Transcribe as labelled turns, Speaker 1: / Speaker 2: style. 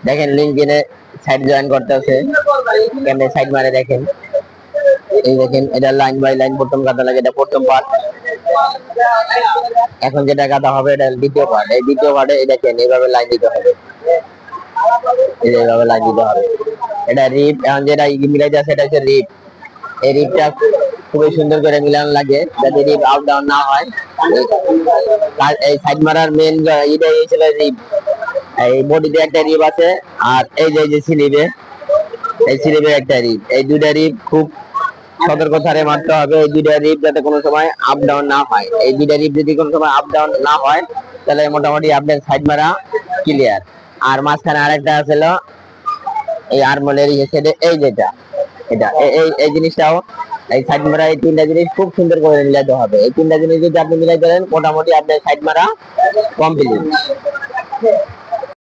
Speaker 1: দেখেন লিঙ্কডিনে site join করতে আছে, কেমনে সাইট মারে দেখেন। এই দেখেন এটা লাইন বাই লাইন প্রথম কাটা লাগে, এটা প্রথম পার্ট। এখন যেটা কাটা হবে এটা দ্বিতীয় পার্ট। এই দ্বিতীয় পার্টে এটা কেন এইভাবে লাইন দিতে হবে, এইভাবে লাইন দিতে হবে। এটা রিপ, এখন যেটা মিলাইতে আছে এটা হচ্ছে রিপ। এই রিপটা খুবই সুন্দর করে মিলানো লাগে যাতে রিপ আপ ডাউন না হয়। এই সাইড মারার মেন এটাই ছিল রিপ। এই বডিতে একটা রিপ আছে, আর এই যে স্লিভে, এই স্লিভে একটা রিপ। এই দুইটা রিপ খুব সতর্কতারে মারতে হবে। এই দুইটা রিপ যাতে কোনো সময় আপ ডাউন না হয়। এই দুইটা রিপ যদি কোনো সময় আপ ডাউন না হয় তাহলে মোটামুটি আপনার সাইড মারা ক্লিয়ার। আর মাঝখানে আরেকটা ছিল এই আর্মলের সাইডে, এই যেটা এটা এই এই জিনিসটাও, এই সাইড মারা, এই তিনটা জিনিস খুব সুন্দর করে মিলাইতে হবে। এই তিনটা জিনিস যদি আপনি মিলাই দেন মোটামুটি আপনার সাইড মারা কমপ্লিট।